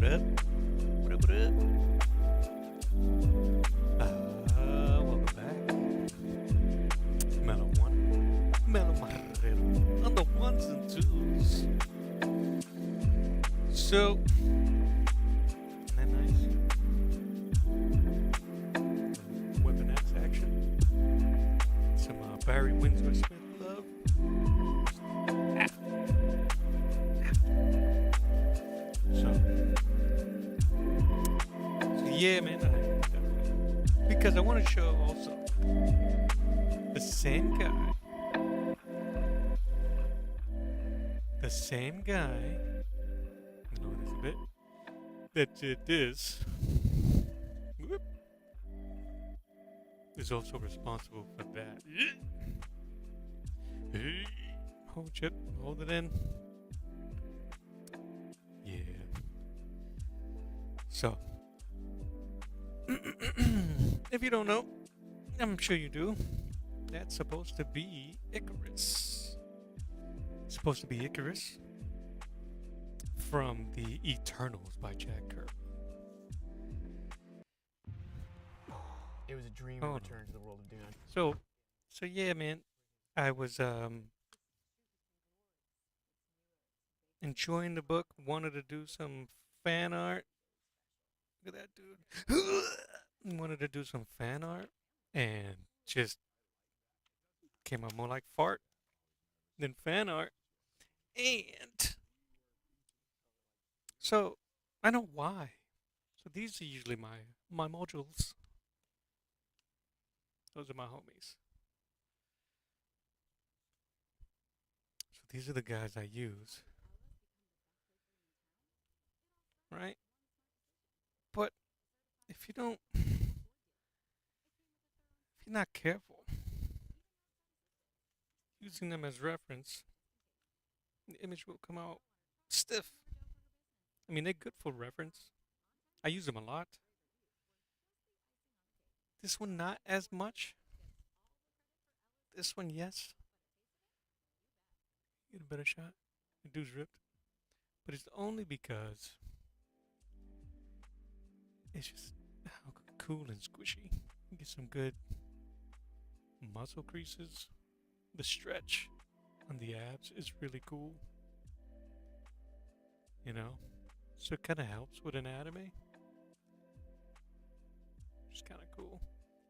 What up? What up? What up? Welcome back. Mellow one. Mellow Marrero. On the ones and twos. So, isn't that nice? Weapon X action. Some Barry Windsor Smith love. Ah. So yeah, man. Because I want to show also the same guy. The same guy. Lower this a bit. That did this. Whoop, is also responsible for that. Hold it. Hold it in. Yeah. So, if you don't know, I'm sure you do. That's supposed to be Ikaris. It's supposed to be Ikaris from The Eternals by Jack Kirby. It was a dream to return to the world of Dune. So yeah, man. I was enjoying the book. Wanted to do some fan art. Look at that dude. Wanted to do some fan art, and just came out more like fart than fan art. And so I know why. So these are usually my modules. Those are my homies. So these are the guys I use. Right? But if you don't, if you're not careful using them as reference, the image will come out stiff. I mean, they're good for reference. I use them a lot. This one, not as much. This one, yes. Get a better shot. The dude's ripped. But it's only because it's just how cool and squishy. You get some good muscle creases. The stretch on the abs is really cool. You know? So it kind of helps with anatomy. Which is kind of cool.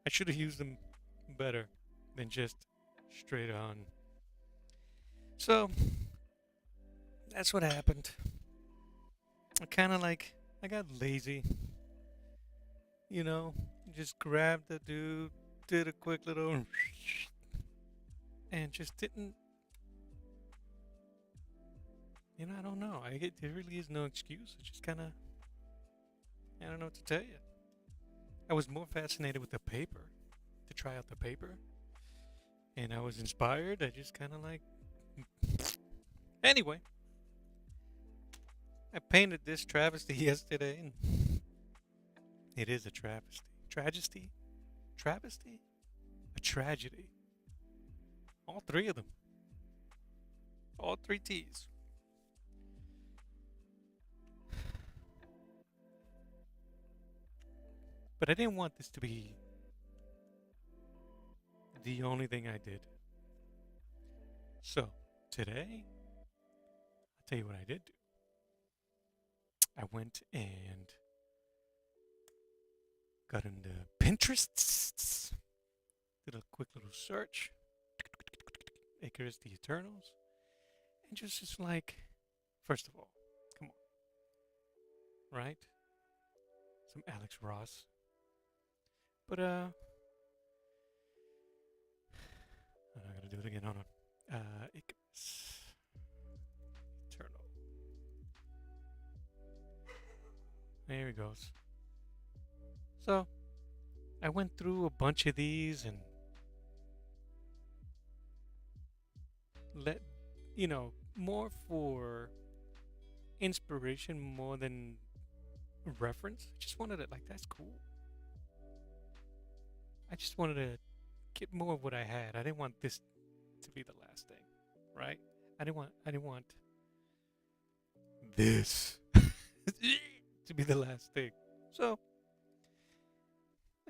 I should have used them better than just straight on. So, that's what happened. I got lazy. You know, just grabbed the dude, did a quick little, and just didn't. You know, I don't know. There really is no excuse. It's just kind of, I don't know what to tell you. I was more fascinated with the paper, to try out the paper. And I was inspired. I just kind of like. Anyway, I painted this travesty yesterday, and it is a travesty. Tragedy? Travesty? A tragedy. All three of them. All three T's. But I didn't want this to be the only thing I did. So, today, I'll tell you what I did do. I went and got into Pinterest, did a quick little search, Ikaris of The Eternals, and just like, first of all, come on, right? Some Alex Ross. But, I'm not gonna do it again, hold on. Ikaris Eternal. There he goes. So, I went through a bunch of these and more for inspiration more than reference. I just wanted it like, that's cool. I just wanted to get more of what I had. I didn't want this to be the last thing, right? I didn't want this to to be the last thing. So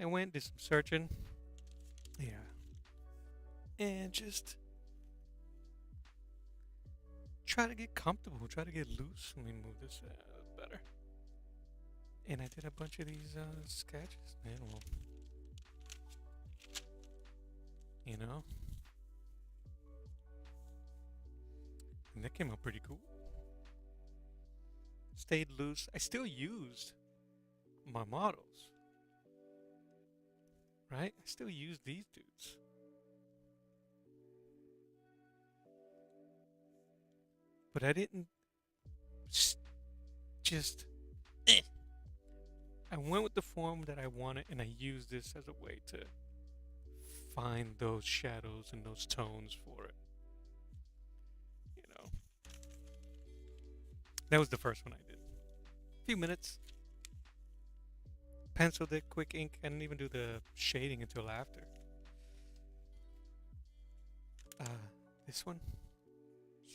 I went, did some searching. Yeah. And just try to get comfortable, try to get loose. Let me move this better. And I did a bunch of these sketches, man. Well, you know, and that came out pretty cool. Stayed loose. I still used my models, right? I still use these dudes. But I didn't just. I went with the form that I wanted, and I used this as a way to find those shadows and those tones for it. You know, that was the first one I did. A few minutes. Penciled it, quick ink. I didn't even do the shading until after. This one,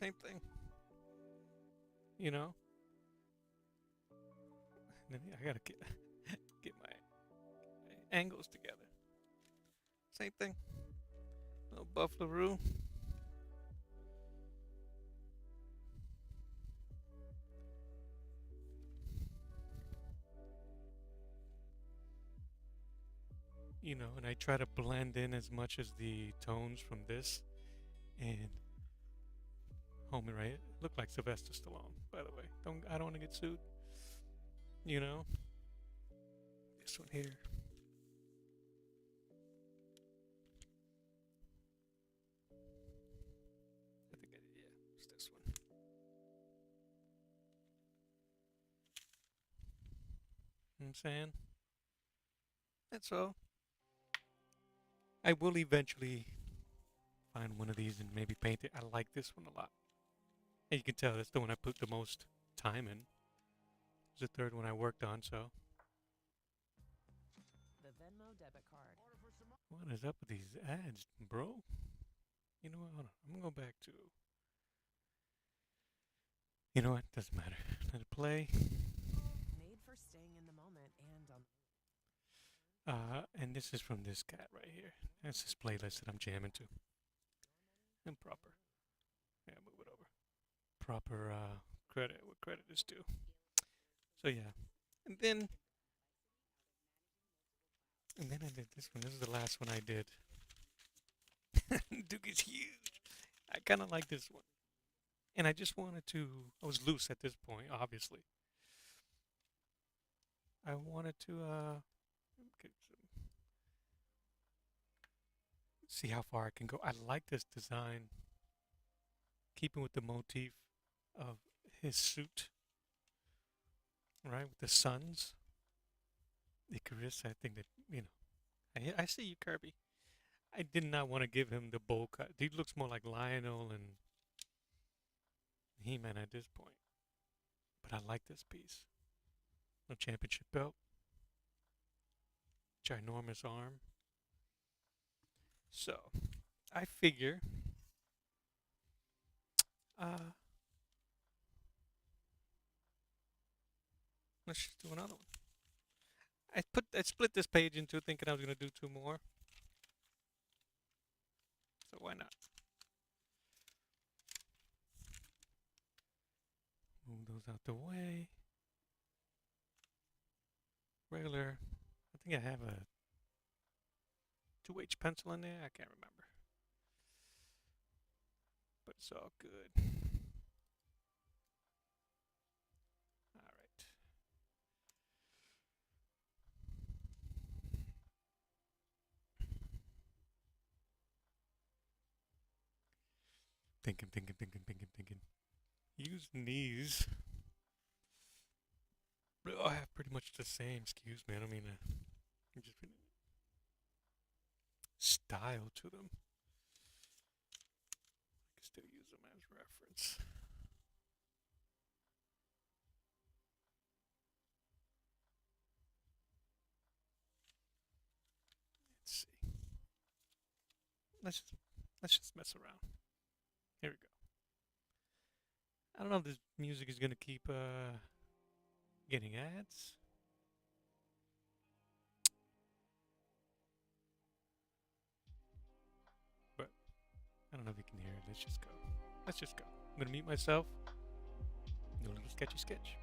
same thing. You know, and then I gotta get my angles together. Same thing. Little buffalo. You know, and I try to blend in as much as the tones from this. And homie, right? Look like Sylvester Stallone, by the way. I don't want to get sued. You know, this one here. I think I did, yeah. It's this one. You know what I'm saying? That's all. I will eventually find one of these and maybe paint it. I like this one a lot. And you can tell that's the one I put the most time in. It's the third one I worked on, so. The Venmo debit card. What is up with these ads, bro? You know what? Hold on. I'm gonna go back to. You know what? Doesn't matter. Let it play. Made for staying in the moment and on. And this is from this cat right here. That's his playlist that I'm jamming to. And proper. Yeah, move it over. Proper credit where credit is due. So yeah. And then I did this one. This is the last one I did. Duke is huge. I kind of like this one. And I just wanted to, I was loose at this point, obviously. I wanted to see how far I can go. I like this design. Keeping with the motif of his suit, right? With the suns. Ikaris, I think that, you know, I see you, Kirby. I did not want to give him the bowl cut. He looks more like Lionel and He-Man at this point. But I like this piece. No championship belt. Ginormous arm. So, I figure let's just do another one. I split this page into thinking I was gonna do two more. So why not? Move those out the way. Regular. I think I have a 2H pencil in there. I can't remember. But it's all good. All right. Thinking. Using these. They all have pretty much the same, excuse me, I don't mean to, just style to them. I can still use them as reference. Let's see. Let's just mess around. Here we go. I don't know if this music is gonna keep Getting ads. But I don't know if you can hear it. Let's just go. Let's just go. I'm gonna mute myself. Do a little sketchy sketch.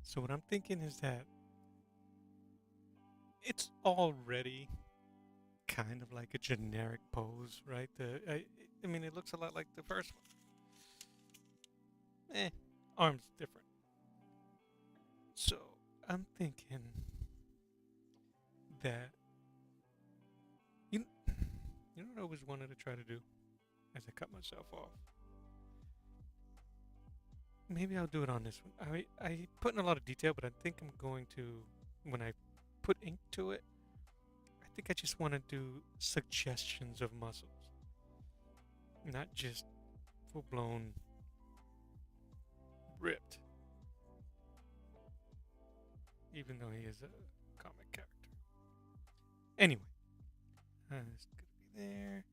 So what I'm thinking is that it's already kind of like a generic pose, right? I mean, it looks a lot like the first one. Arms different. So I'm thinking that you, you know what I always wanted to try to do as I cut myself off. Maybe I'll do it on this one. I put in a lot of detail, but I think I'm going to, when I put ink to it, I think I just want to do suggestions of muscles, not just full blown ripped. Even though he is a comic character. Anyway, it's gonna be there.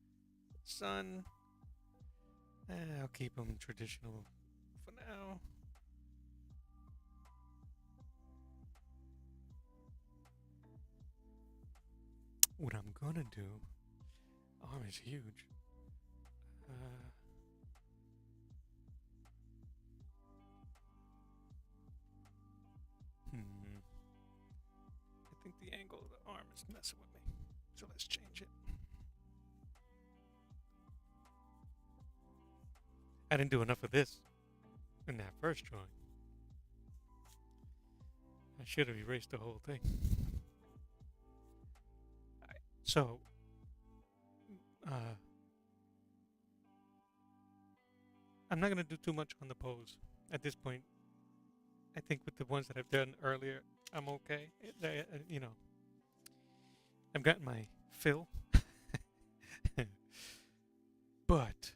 Sun. I'll keep him traditional for now. What I'm gonna do, arm is huge. I think the angle of the arm is messing with me, so let's change it. I didn't do enough of this in that first drawing. I should have erased the whole thing. So, I'm not going to do too much on the pose at this point. I think with the ones that I've done earlier, I'm okay. You know, I've gotten my fill. But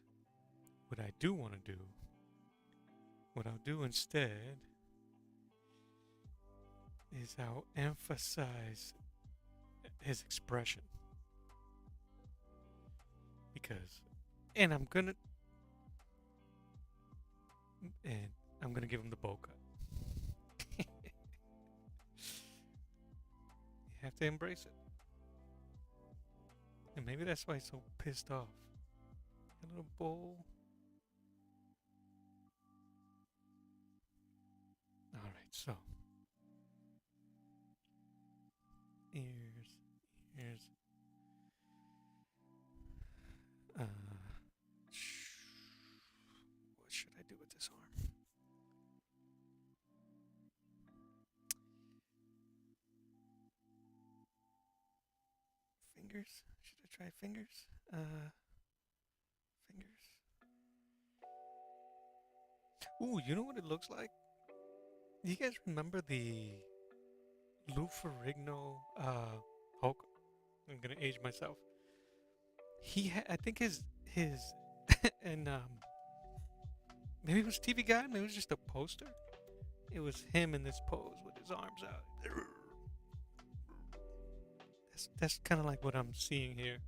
what I do want to do, what I'll do instead, is I'll emphasize his expression. Because, and I'm gonna give him the bowl cut. You have to embrace it. And maybe that's why he's so pissed off. A little bowl. Alright, so. Ears. fingers? Should I try fingers? Fingers. Ooh, you know what it looks like? You guys remember the Lou Ferrigno Hulk? I'm gonna age myself. I think his and maybe it was TV Guide, maybe it was just a poster. It was him in this pose with his arms out. That's kind of like what I'm seeing here.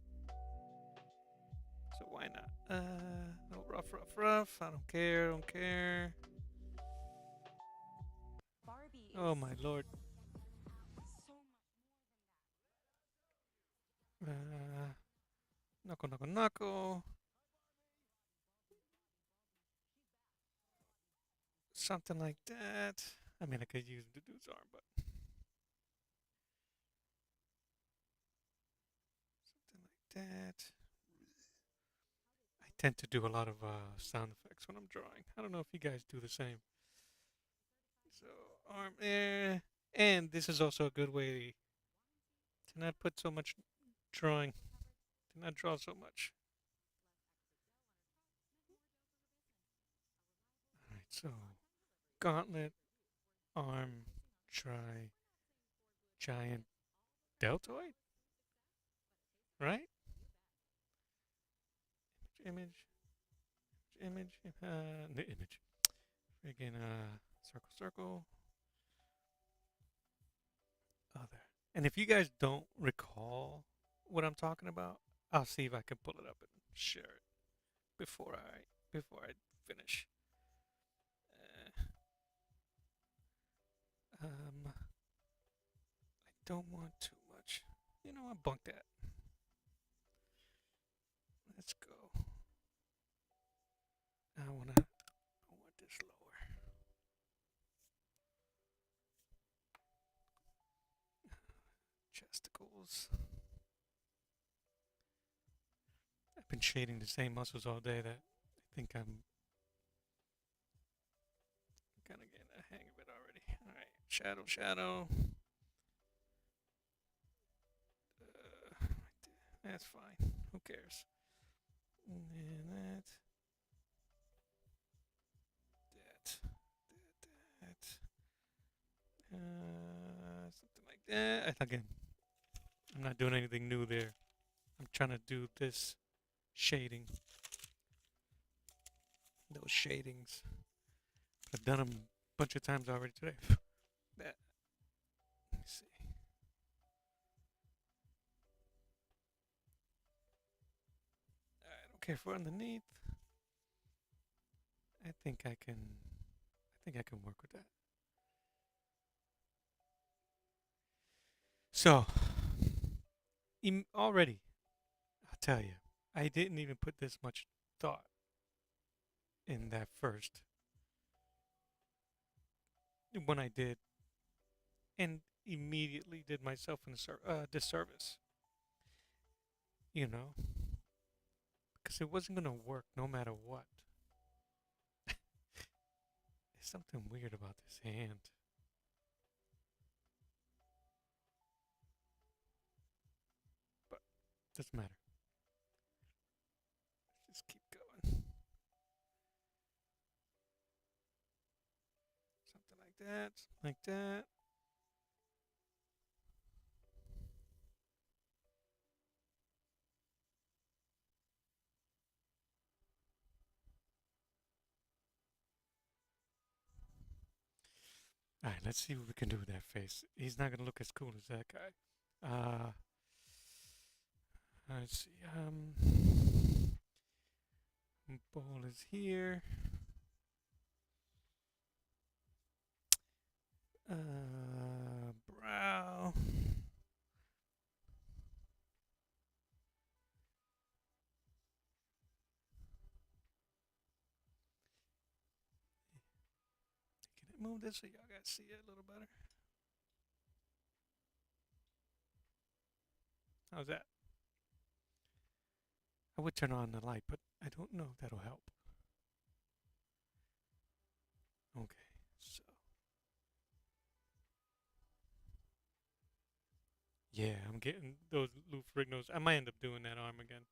So why not? No rough. I don't care. Don't care. Barbie Oh is my lord. so much. Knuckle. Something like that. I mean, I could use the dude's arm, but something like that. I tend to do a lot of sound effects when I'm drawing. I don't know if you guys do the same. So arm there, and this is also a good way to not put so much drawing, to not draw so much. All right, so gauntlet, arm, try, giant deltoid, right? Image, the image. Again, circle, other. And if you guys don't recall what I'm talking about, I'll see if I can pull it up and share it before I finish. I don't want too much. You know what? Bunk that. Let's go. I want this lower. Chesticles. I've been shading the same muscles all day that I think I'm kind of getting the hang of it already. All right, shadow. Right there. That's fine. Who cares? And then that. Something like that. Again, I'm not doing anything new there. I'm trying to do this shading. Those shadings. I've done them a bunch of times already today. That. Let me see. I don't care for underneath. I think I can work with that. So, already, I'll tell you, I didn't even put this much thought in that first when I did, and immediately did myself a disservice. You know, because it wasn't gonna work no matter what. There's something weird about this hand. But doesn't matter. Let's just keep going. Something like that. Something like that. All right, let's see what we can do with that face. He's not gonna look as cool as that guy. Let's see. Ball is here. Brow. Can I move this so y'all guys see it a little better? How's that? I would turn on the light, but I don't know if that'll help. Okay, so Yeah, I'm getting those Lou Ferrignos. I might end up doing that arm again.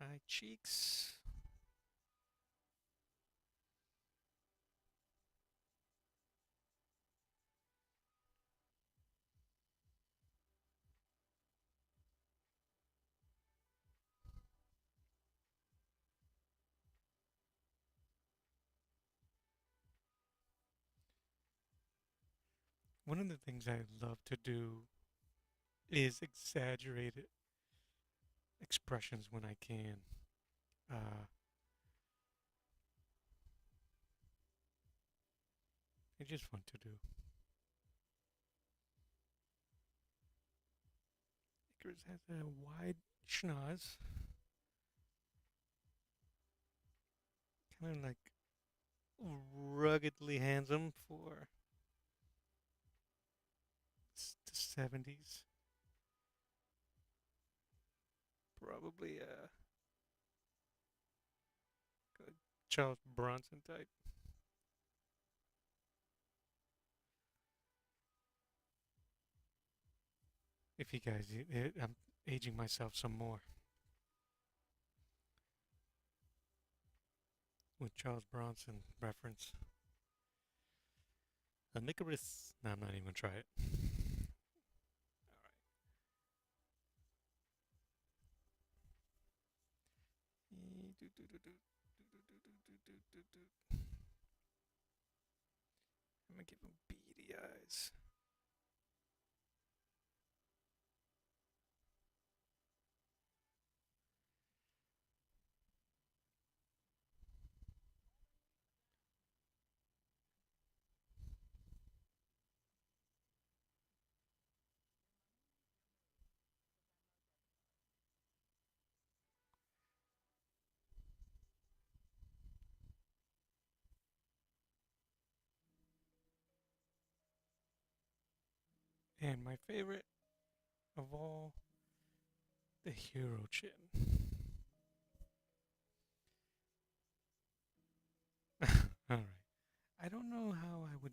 High cheeks. One of the things I love to do is exaggerated expressions when I can. Uh, it's just fun to do. Icarus has a wide schnoz, kind of like ruggedly handsome for the 70s. Probably a Charles Bronson type. If you guys, I'm aging myself some more with Charles Bronson reference. A Icarus. No, I'm not even gonna try it. I'm gonna give him beady eyes. And my favorite of all, the hero chin. Alright. I don't know how I would.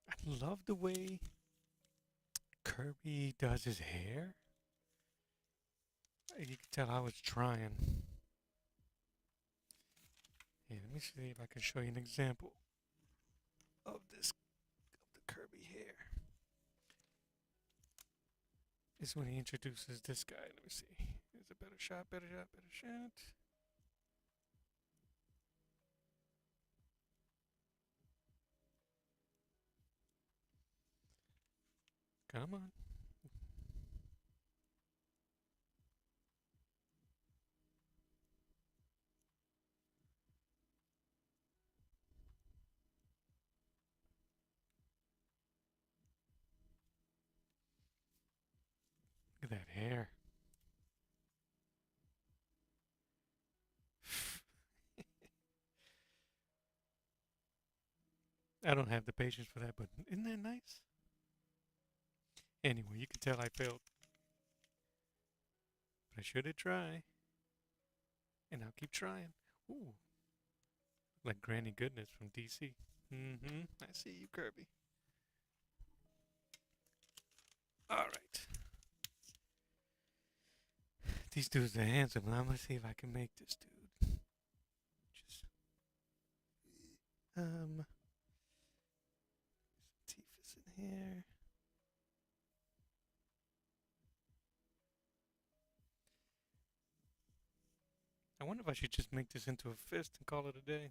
I love the way Kirby does his hair. You can tell I was trying. Here, let me see if I can show you an example of this, of the Kirby hair. This is when he introduces this guy. Let me see. Here's a better shot, better shot, better shot. Come on. Look at that hair. I don't have the patience for that, but isn't that nice? Anyway, you can tell I failed. But I should have tried. And I'll keep trying. Ooh. Like Granny Goodness from DC. Mm-hmm. I see you, Kirby. Alright. These dudes are handsome. I'm gonna see if I can make this dude. Just teeth is in here. I wonder if I should just make this into a fist and call it a day.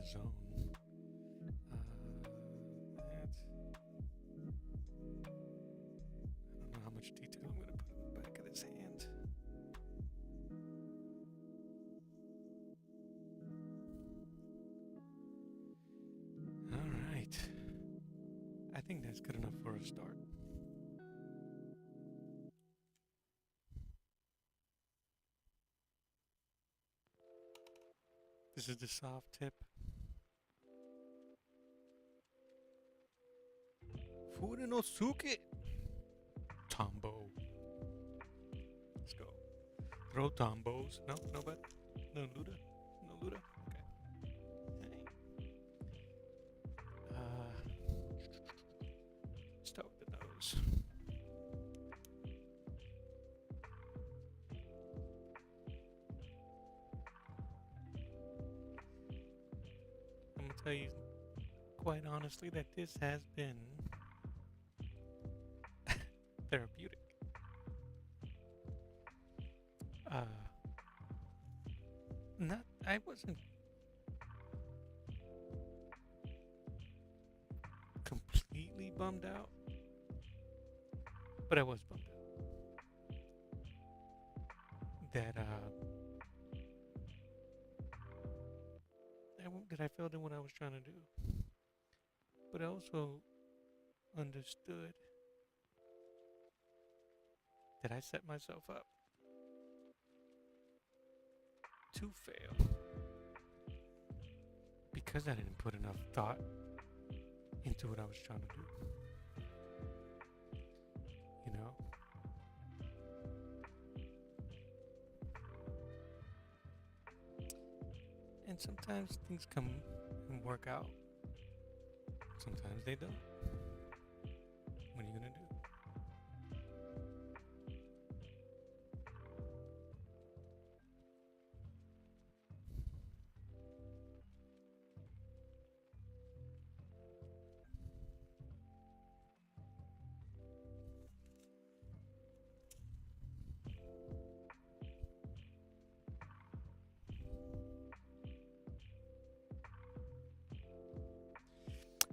zone. That. I don't know how much detail I'm going to put in the back of this hand. All right. I think that's good enough for a start. This is the soft tip. Fure no suke. Tombo. Let's go. Throw tombos. No, nobody. No Luda. No Luda. Okay. Start with the nose. I'm gonna tell you quite honestly that this has been therapeutic. I wasn't completely bummed out, but I was bummed out that I failed in what I was trying to do. But I also understood that I set myself up to fail because I didn't put enough thought into what I was trying to do. You know? And sometimes things come and work out. Sometimes they don't. What are you gonna do?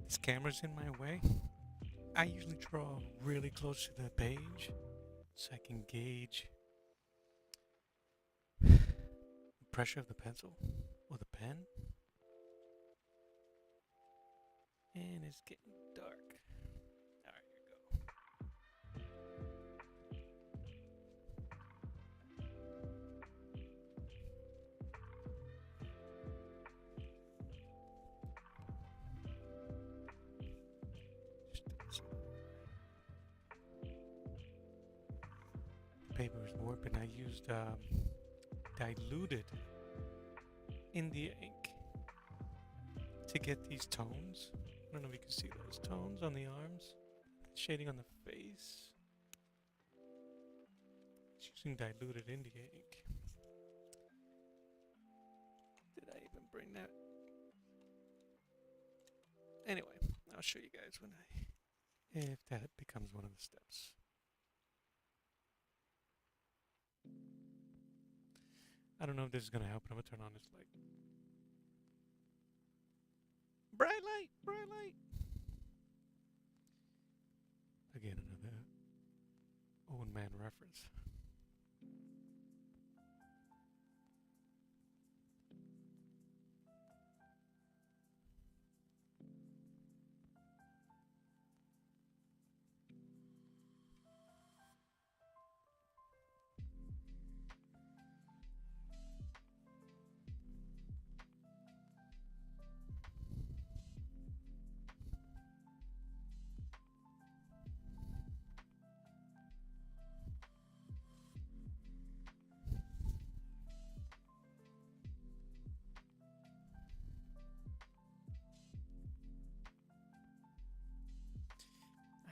This camera's in my way. I usually draw really close to the page so I can gauge the pressure of the pencil or the pen. And it's getting dark. Alright, here we go. Paper is warping. I used diluted India ink to get these tones. I don't know if you can see those tones on the arms, shading on the face. It's using diluted India ink. Did I even bring that? Anyway, I'll show you guys if that becomes one of the steps. I don't know if this is going to help, but I'm going to turn on this light. Bright light! Bright light! Again, another old man reference.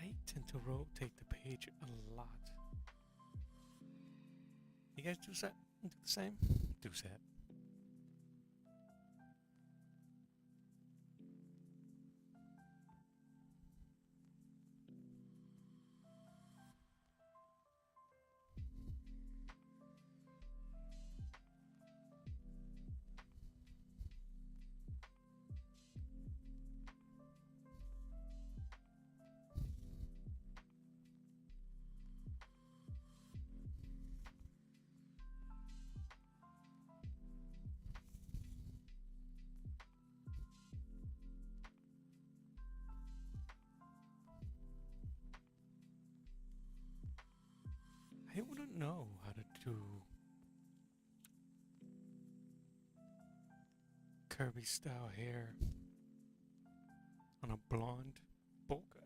I tend to rotate the page a lot. You guys do the same? Do that. know how to do Kirby style hair on a blonde bowl cut.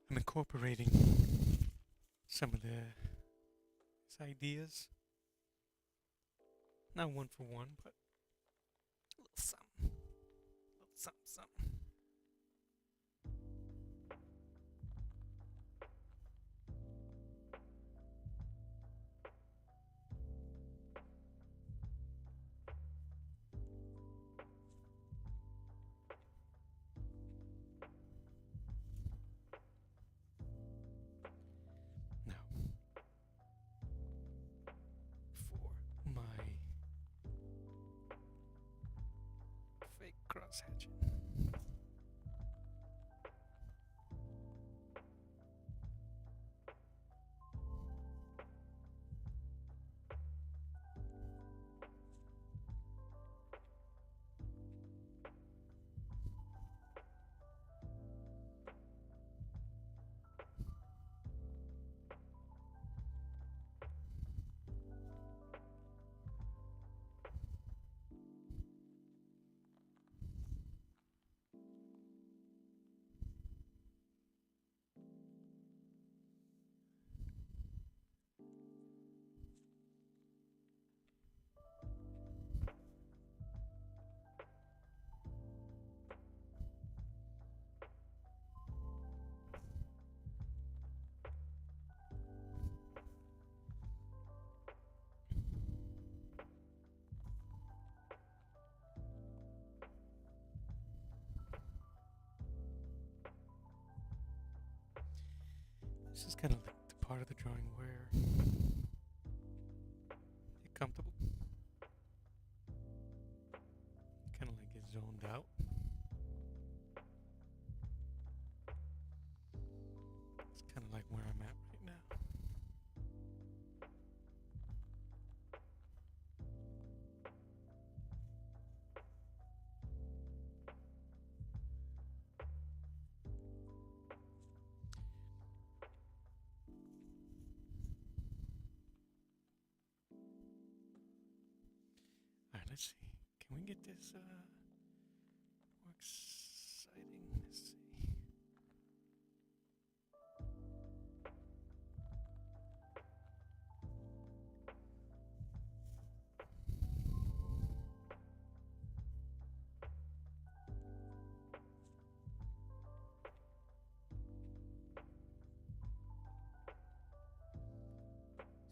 I'm incorporating some of his ideas. Not one for one, but a little something. A little something, something. Now, for my fake cross hatchet. This is kind of like the part of the drawing where you're comfortable. Kind of like get zoned out. It's kind of like where I'm at right now. Alright, let's see. Can we get this more exciting? Let's see.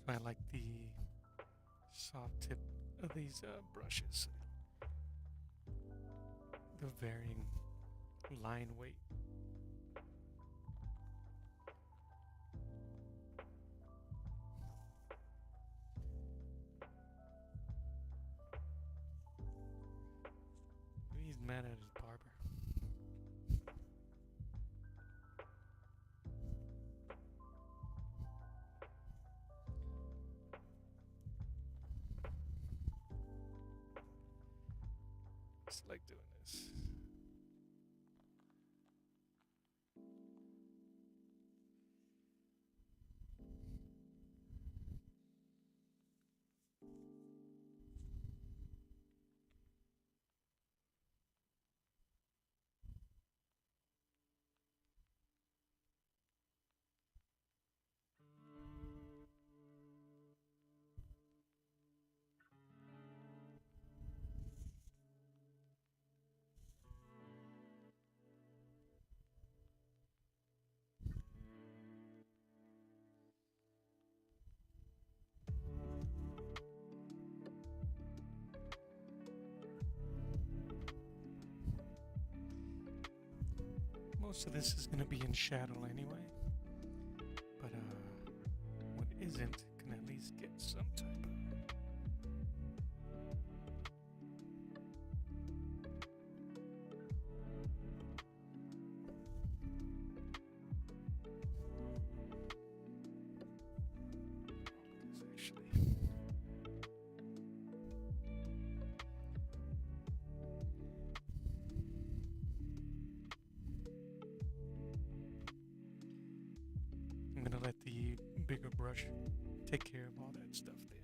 So I like the soft tip of these brushes. The varying line weight. Maybe he's mad at his barber. Just like doing this. Most of this is gonna be in shadow anyway. But what isn't can at least get some type of. I'm gonna let the bigger brush take care of all that stuff there.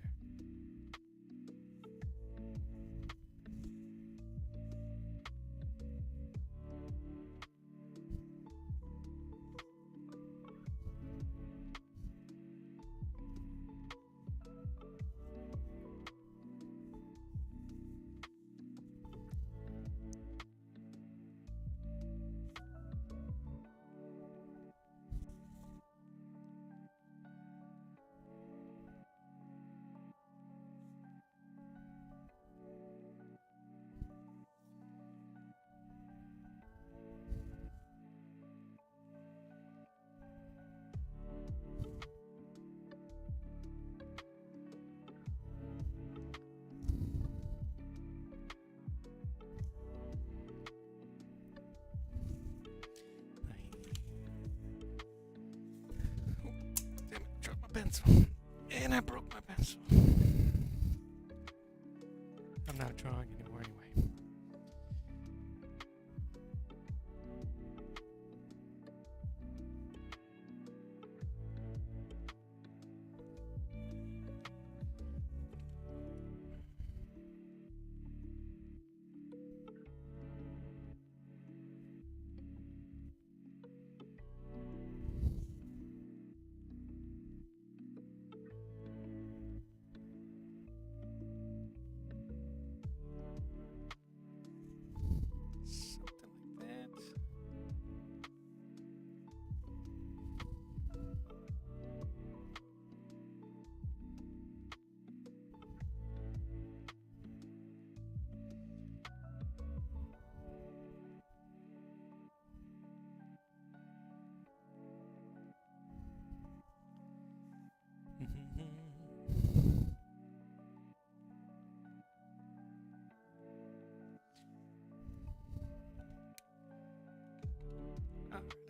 Pencil. And I broke my pencil. I'm not drawing anymore anyway.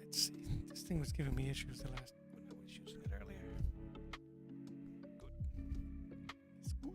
Let's see. This thing was giving me issues the last when I was using it earlier. Good. It's good.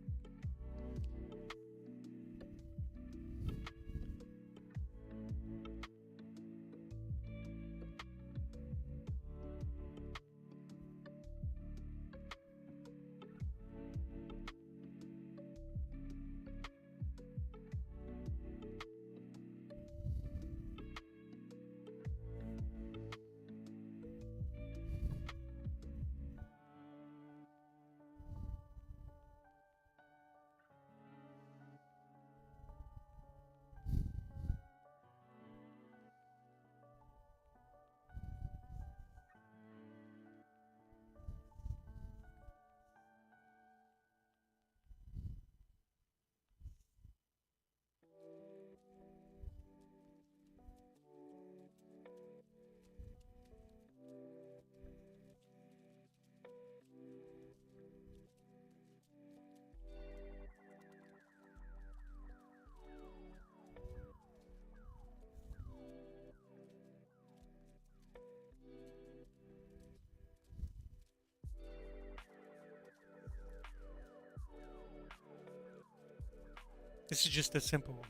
This is just a simple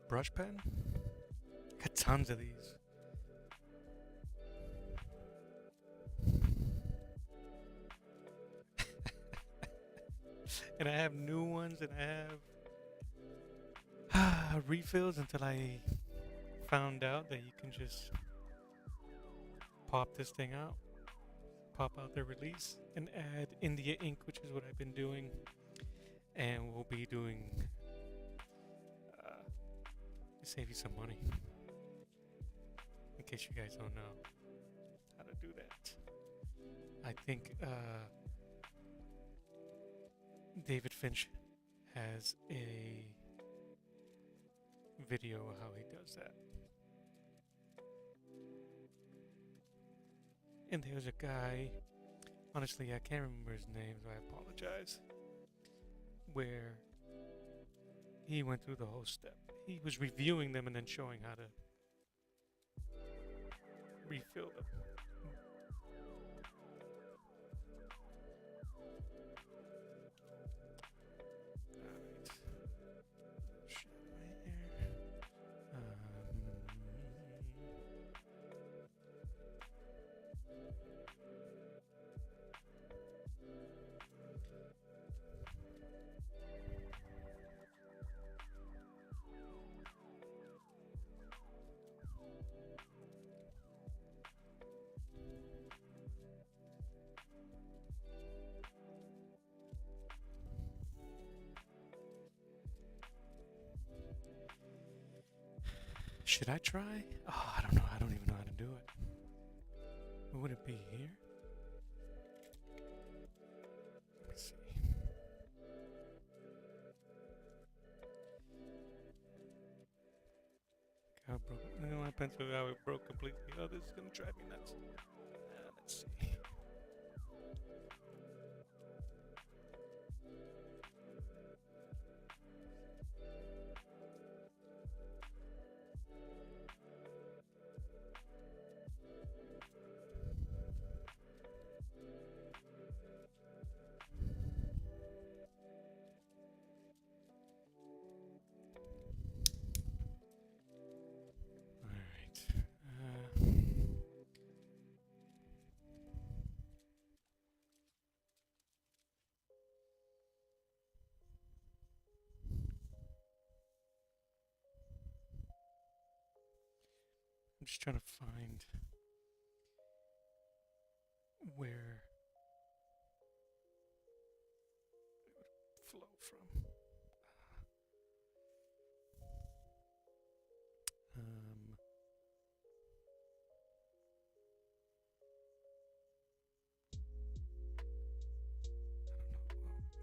brush pen. Got tons of these. And I have new ones and I have refills until I found out that you can just pop this thing out, pop out the release, and add India ink, which is what I've been doing. And we'll be doing save you some money. In case you guys don't know how to do that. I think David Finch has a video of how he does that. And there's a guy, honestly, I can't remember his name, so I apologize, where he went through the whole step. He was reviewing them and then showing how to refill them. Alright. Shit right here. Should I try? Oh, I don't know. I don't even know how to do it. Would it be here? Let's see. How broke? My pencil how it broke completely. Oh, this is gonna drive me nuts. Let's see. I'm just trying to find where it would flow from. I don't know.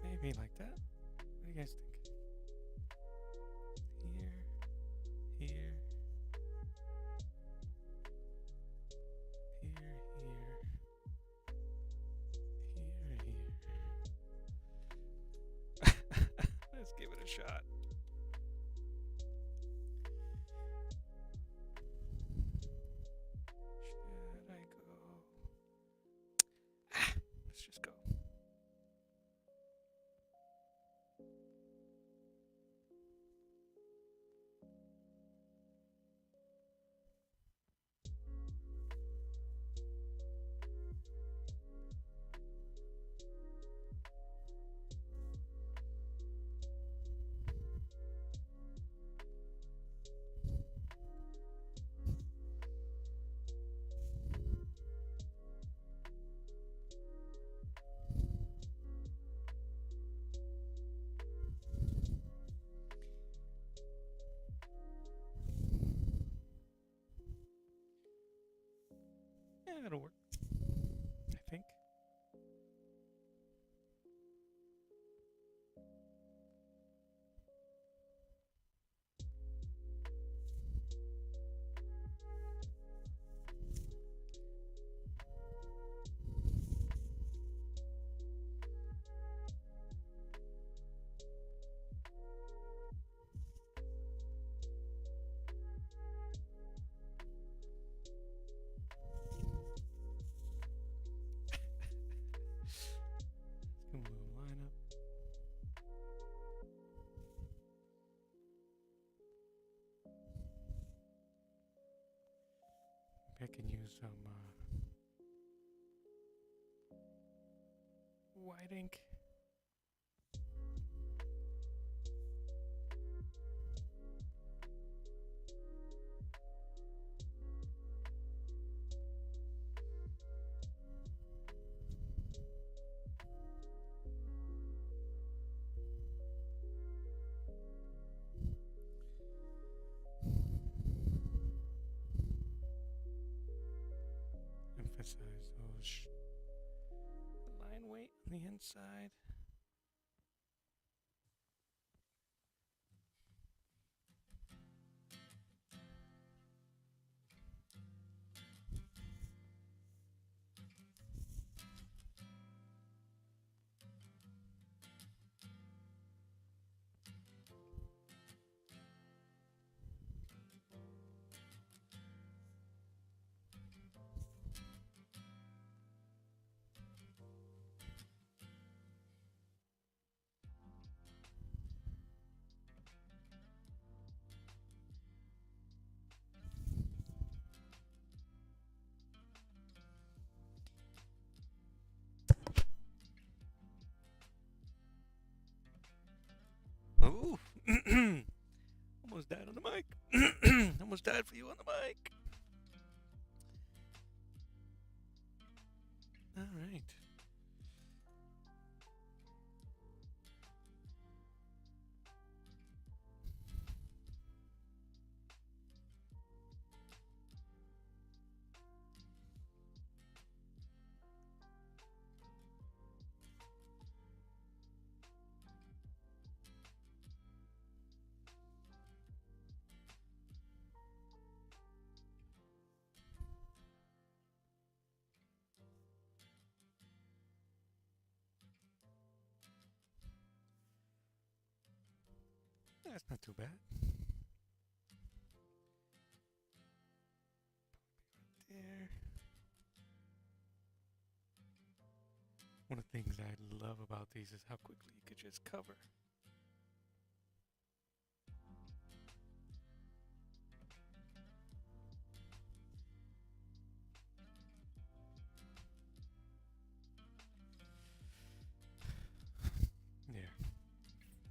Maybe like that. What do you guys think? Here, here. Let's give it a shot. Should I go? Let's just go. Yeah, that'll work. I think. I can use some white ink. Emphasize those line weight on the inside. almost died for you on the mic. All right. That's not too bad. There. One of the things I love about these is how quickly you could just cover. There.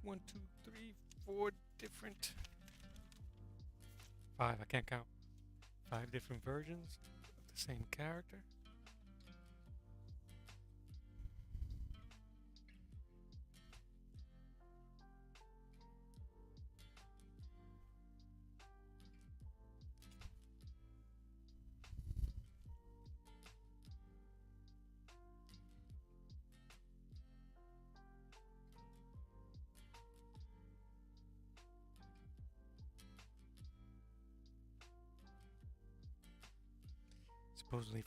1, 2, 3, 4 different. 5, I can't count. 5 different versions of the same character. Supposedly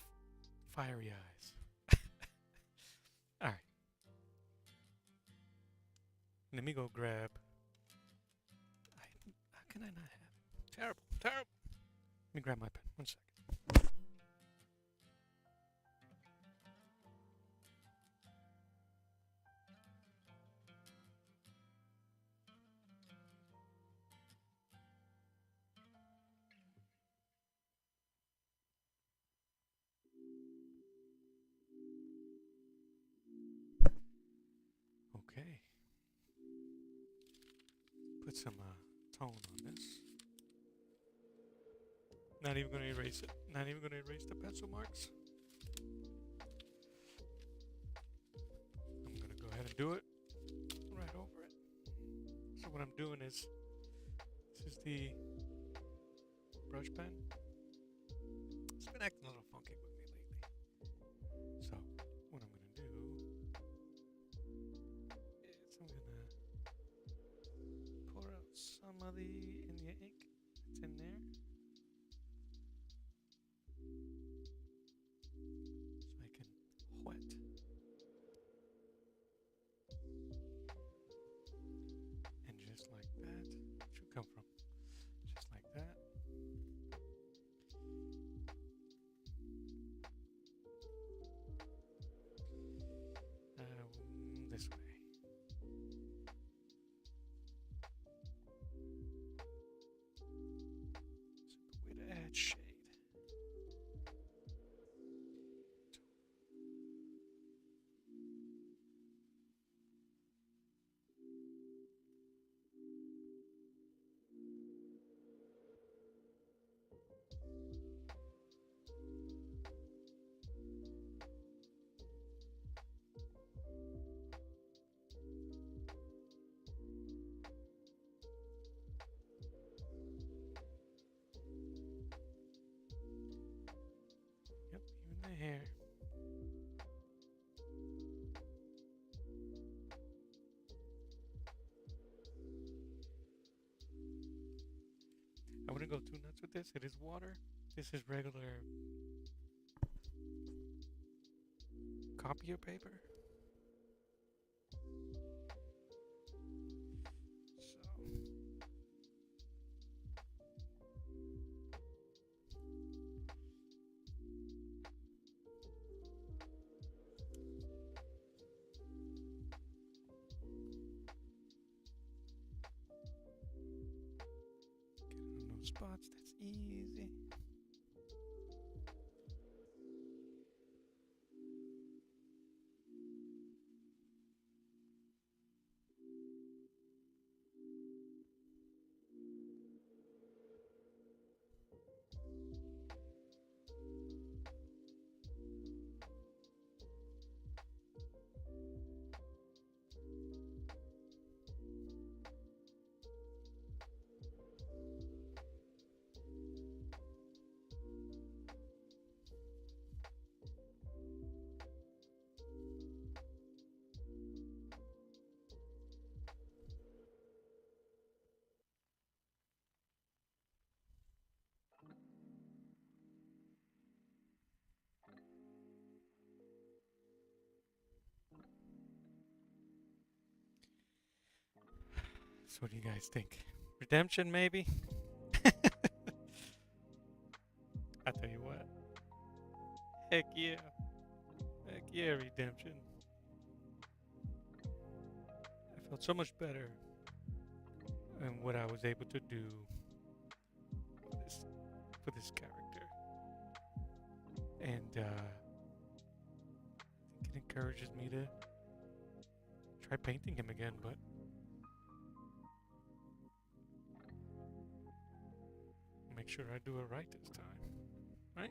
fiery eyes. Alright. Let me go grab. How can I not have it? Terrible, terrible. Let me grab my pen. 1 second. Okay. Put some tone on this. Not even going to erase it. Not even going to erase the pencil marks. I'm going to go ahead and do it right over it. So what I'm doing is, this is the brush pen. It's been acting a little funky with me lately. So what I'm going to do is I'm going to pour out some of the India ink that's in there. So I can wet. And just like that, should come from just like that. This way. So the way to add shade. Yep, even the hair. I wouldn't go too nuts with this. It is water. This is regular copier paper. So get on those spots. That's easy. So what do you guys think? Redemption, maybe? I tell you what. Heck yeah. Heck yeah, redemption. I felt so much better in what I was able to do for this character. And I think it encourages me to try painting him again, but make sure I do it right this time. Right?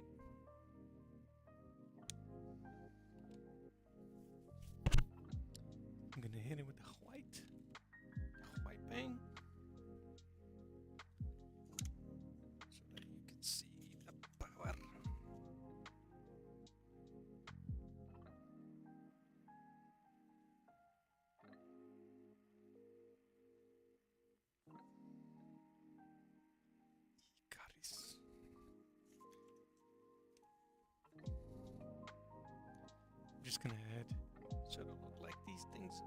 I'm gonna hit it with the white thing, so that you can see the power. Ikaris. I'm just gonna add so it'll look like these things.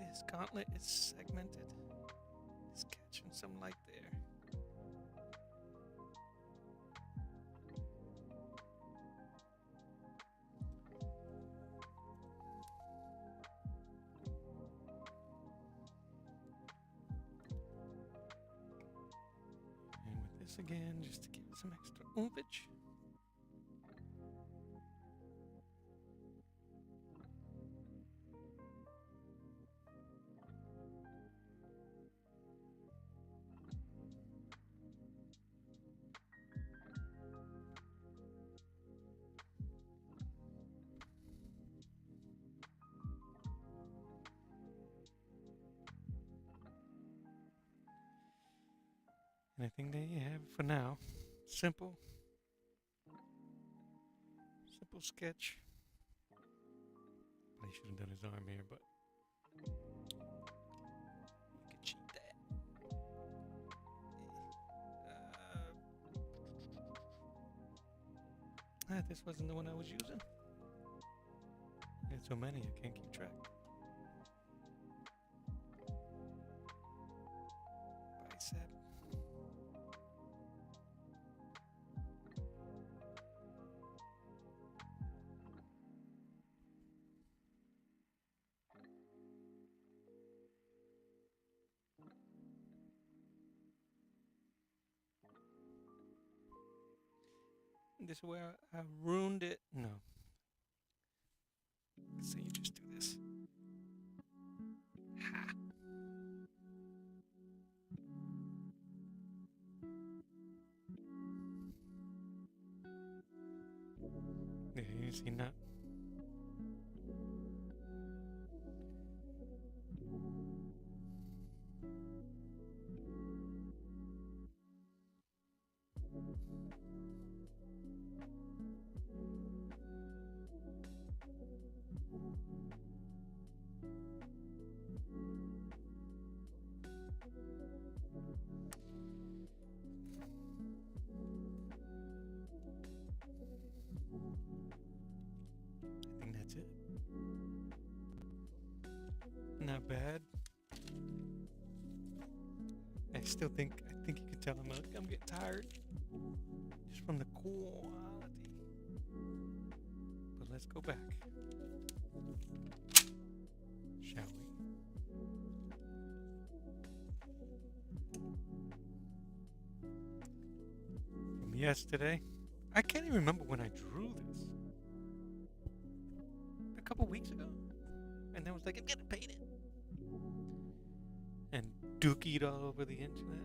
This gauntlet is segmented. It's catching some light there. And with this again, just to give it some extra oompage. And I think there you have it for now. Simple sketch. I should have done his arm here, but you could cheat that. This wasn't the one I was using. There's so many, I can't keep track. Bicep. This is where I ruined it. No. So you just do this. Ha. Yeah, you see that? I think that's it. Not bad. I think you can tell I'm getting tired just from the quality. But let's go back. Shall we? From yesterday. I can't even remember when I drew this. A couple weeks ago. And then was like, I'm gonna paint it. And dookied all over the internet.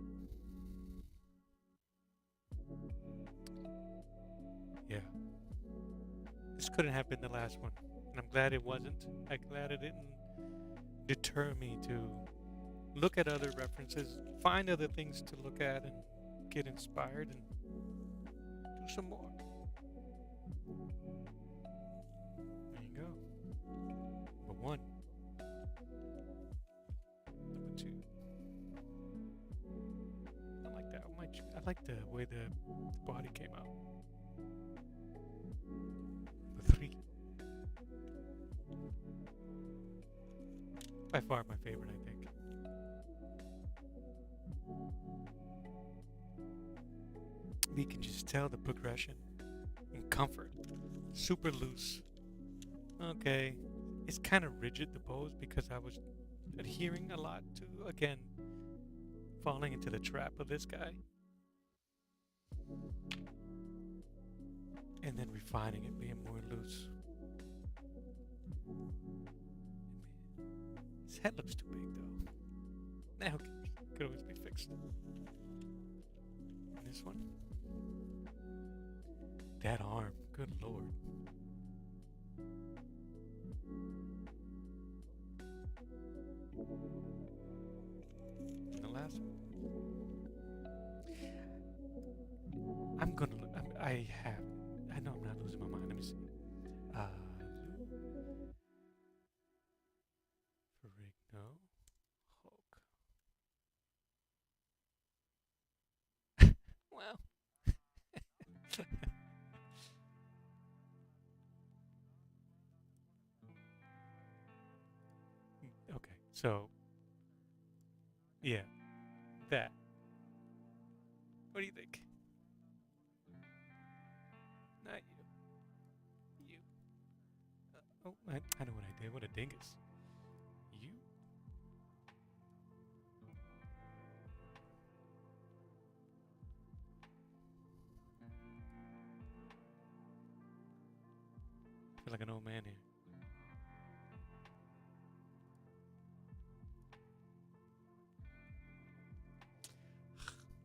Yeah. This couldn't have been the last one. And I'm glad it wasn't. I'm glad it didn't deter me to look at other references, find other things to look at and get inspired and do some more. There you go. Number one. Number two. I like that. I like the way the body came out. Number three. By far my favorite, I think. tell the progression in comfort. Super loose. Okay. It's kind of rigid, the pose, because I was adhering a lot to, again, falling into the trap of this guy. And then refining it, being more loose. His head looks too big, though. Now, could always be fixed. And this one? That arm, good lord. And the last one. I'm gonna look. I know I'm not losing my mind. Let me see. Ferrigno. Hulk. Well. Okay, so. Yeah. That. What do you think? Not you. You. Oh, I know what I did. What a dingus. You. I feel like an old man here.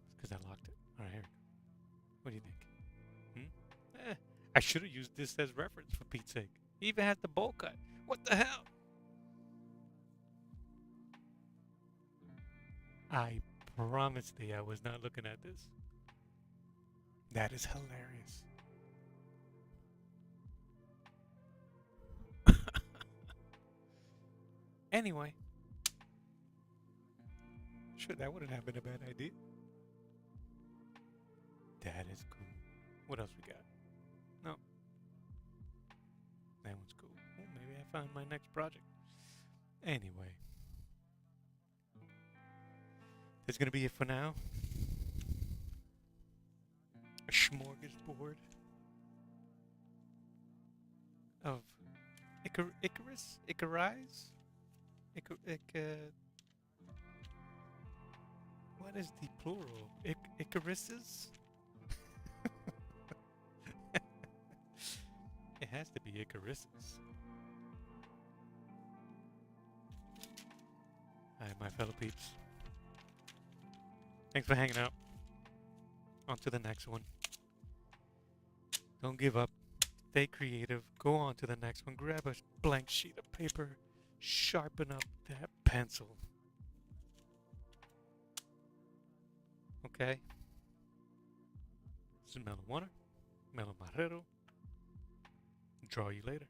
It's because I locked it. Alright, here we go. What do you think? I should have used this as reference for Pete's sake. He even has the bowl cut. What the hell? I promise thee I was not looking at this. That is hilarious. Anyway. Sure, that wouldn't have been a bad idea. That is cool. What else we got? No. That one's cool. Well, maybe I found my next project. Anyway. That's going to be it for now. A smorgasbord of Ikaris? Ikaris? What is the plural? Ikarises? It has to be Icarises. Hi, my fellow peeps. Thanks for hanging out. On to the next one. Don't give up. Stay creative. Go on to the next one. Grab a blank sheet of paper. Sharpen up that pencil. Okay? This is Melon Warner. Melon Marrero. Draw you later.